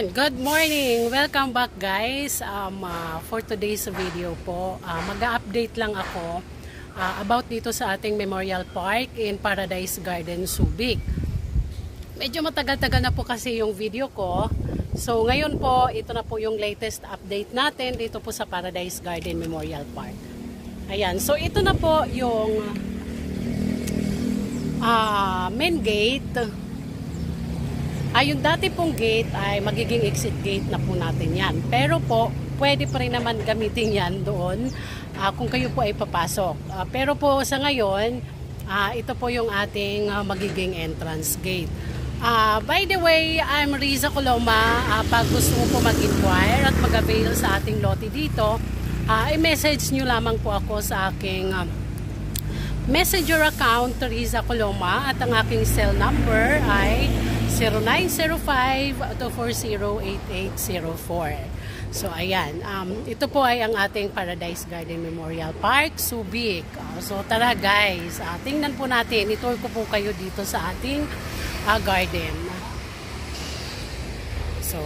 Ayan, good morning! Welcome back guys. For today's video po, mag-update lang ako about dito sa ating Memorial Park in Paradise Garden, Subic. Medyo matagal-tagal na po kasi yung video ko. So ngayon po, ito na po yung latest update natin dito po sa Paradise Garden Memorial Park. Ayan, so ito na po yung main gate. Yung dati pong gate ay magiging exit gate na po natin yan. Pero po, pwede pa rin naman gamitin yan doon kung kayo po ay papasok. Pero po sa ngayon, ito po yung ating magiging entrance gate. By the way, I'm Riza Coloma. Pag gusto mo po mag-inquire at mag-avail sa ating lote dito, i-message nyo lamang po ako sa aking messenger account, Riza Coloma, at ang aking cell number ay 0905-240-8804. So ayan, ito po ay ang ating Paradise Garden Memorial Park, Subic. So tara guys, tingnan po natin, itour ko po kayo dito sa ating garden. So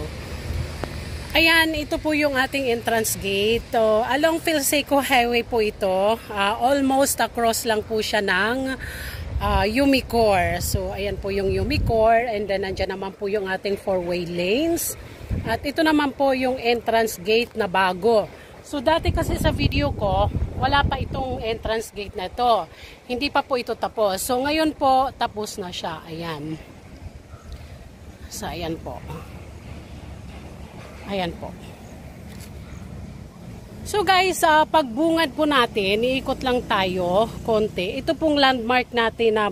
ayan, ito po yung ating entrance gate. Along Philseco Highway po ito. Almost across lang po siya ng Umicore. So ayan po yung Umicore, and then nandyan naman po yung ating 4-way lanes. At ito naman po yung entrance gate na bago. So dati kasi sa video ko, wala pa itong entrance gate na ito. Hindi pa po ito tapos. So ngayon po, tapos na siya. Ayan. So ayan po. Ayan po. So guys, pagbungad po natin, iikot lang tayo konti. Ito pong landmark natin na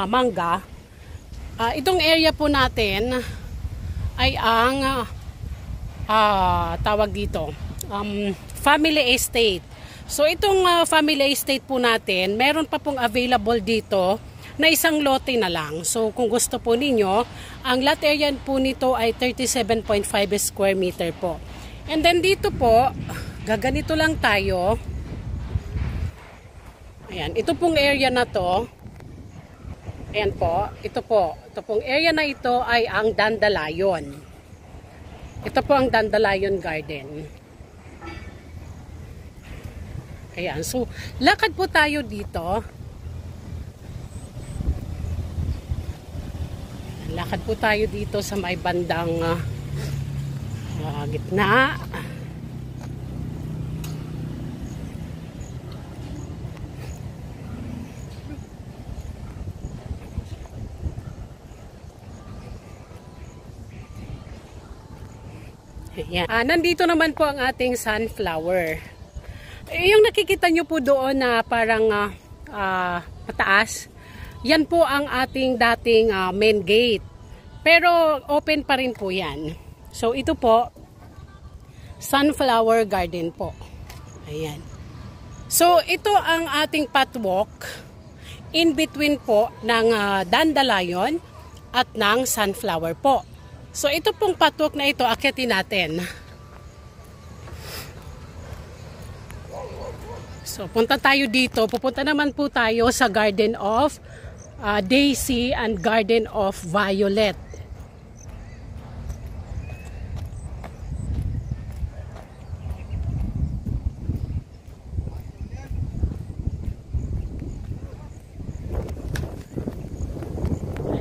mangga. Itong area po natin ay ang tawag dito, family estate. So itong family estate po natin, meron pa pong available dito na isang lote na lang. So kung gusto po ninyo, ang lot area po nito ay 37.5 square meter po. And then dito po, gaganito lang tayo. Ayan, ito pong area na to. Ayan po, ito po. Ito pong area na ito ay ang Dandelion. Ito po ang Dandelion Garden. Ayan, so lakad po tayo dito. Lakad po tayo dito sa may bandang gitna. Ayan. Nandito naman po ang ating sunflower. Yung nakikita nyo po doon na parang mataas, yan po ang ating dating main gate. Pero open pa rin po yan. So ito po, sunflower garden po. Ayan. So ito ang ating pathwalk in between po ng Dandelion at ng sunflower po. So ito pong pathwalk na ito, akyatin natin. So punta tayo dito. Pupunta naman po tayo sa Garden of Daisy and Garden of Violet.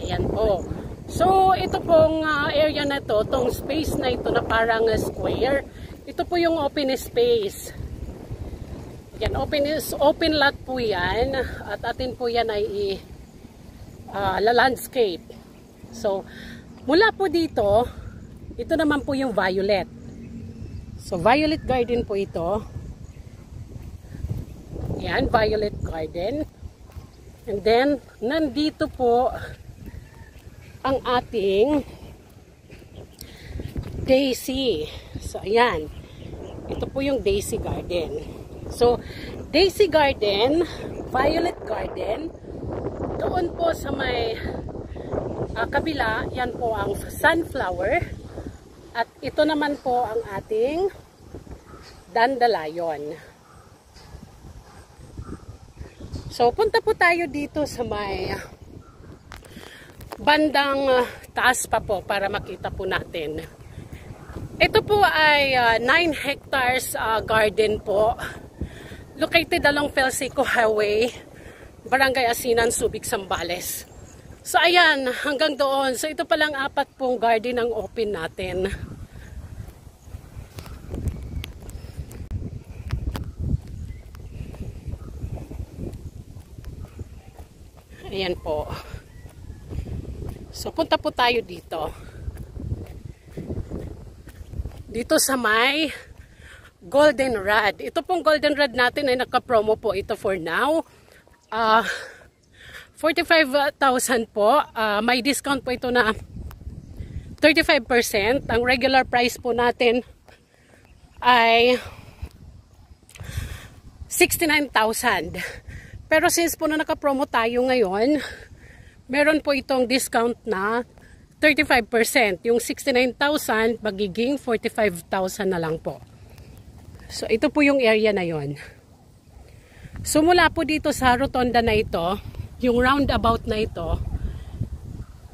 Ayan po. So ito pong area na to, tong space na ito na parang square, ito po yung open space. Yan, open lot po yan, at atin po yan ay landscape. So mula po dito, ito naman po yung violet. So violet garden po ito. Yan, violet garden. And then nandito po ang ating Daisy. So ayan, ito po yung Daisy garden. So Daisy garden, violet garden, doon po sa may kabila, yan po ang sunflower, at ito naman po ang ating Dandelion. So punta po tayo dito sa may bandang taas pa po para makita po natin Ito po ay 9 hectares garden po. Located along Felseco Highway, Barangay Asinan, Subic, Zambales. So ayan, hanggang doon. So ito palang 4 pong garden ang open natin. Ayan po. So punta po tayo dito. Dito sa may Goldenrod. Ito pong Goldenrod natin ay naka-promo po ito for now. 45,000 po. May discount po ito na 35%. Ang regular price po natin ay 69,000. Pero since po na naka-promo tayo ngayon, meron po itong discount na 35%. Yung 69,000 magiging 45,000 na lang po. So ito po yung area na yon. So mula po dito sa rotonda na ito, yung roundabout na ito,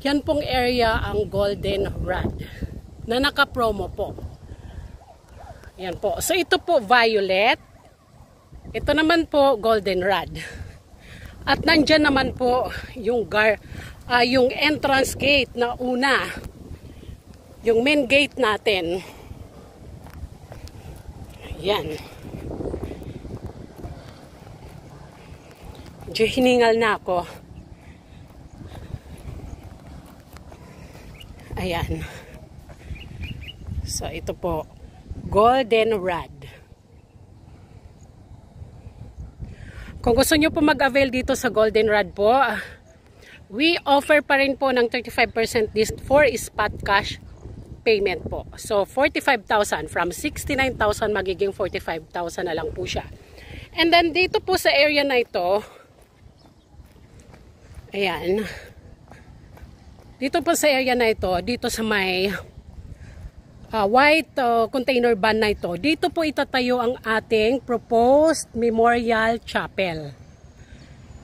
yan pong area ang Goldenrod na naka-promo po. Yan po. So ito po violet. Ito naman po Goldenrod. At nandyan naman po yung yung entrance gate na una. Yung main gate natin. Yan. Diyo hiningal na ako. Ayan. So ito po. Goldenrod. Kung gusto nyo po mag-avail dito sa Goldenrod po, we offer pa rin po ng 35% discount for spot cash payment po. So, 45,000 from 69,000 magiging 45,000 na lang po siya. And then, dito po sa area na ito, ayan, dito po sa area na ito, dito sa may white container van na ito, dito po itatayo ang ating proposed Memorial Chapel.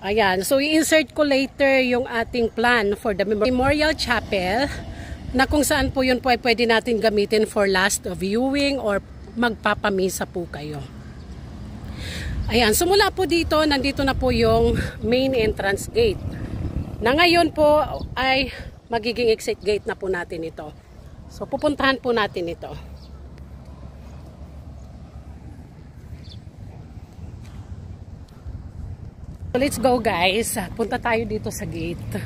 Ayan, so i-insert ko later yung ating plan for the Memorial Chapel na kung saan po yun po ay pwede natin gamitin for last viewing or magpapamisa po kayo. Ayan, so mula po dito, nandito na po yung main entrance gate. Na ngayon po ay magiging exit gate na po natin ito. So, pupuntahan po natin ito. So, let's go guys. Punta tayo dito sa gate.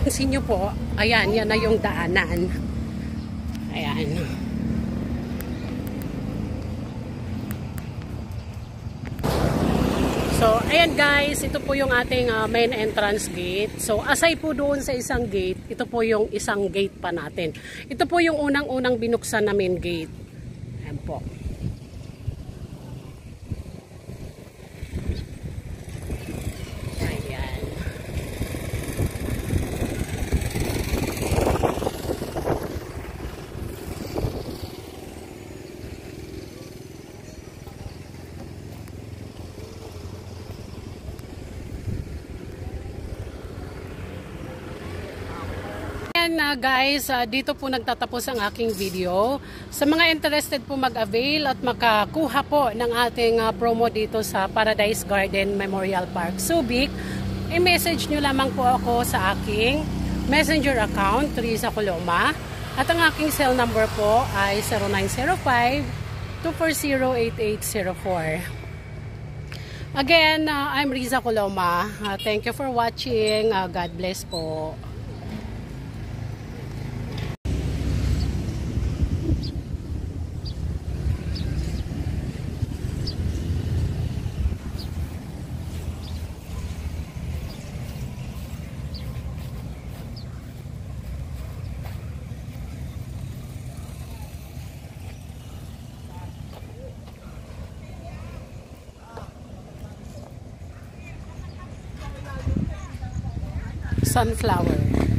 Pansin nyo po, ayan, yan na yung daanan. Ayan. So, ayan guys, ito po yung ating main entrance gate. So, aside po doon sa isang gate, ito po yung isang gate pa natin. Ito po yung unang-unang binuksan na main gate. Ayan po. Ayan. Guys, dito po nagtatapos ang aking video. Sa mga interested po mag-avail at makakuha po ng ating promo dito sa Paradise Garden Memorial Park Subic, i-message nyo lamang po ako sa aking messenger account, Riza Coloma, at ang aking cell number po ay 0905-240-8804. Again, I'm Riza Coloma. Thank you for watching. God bless po. Sunflower.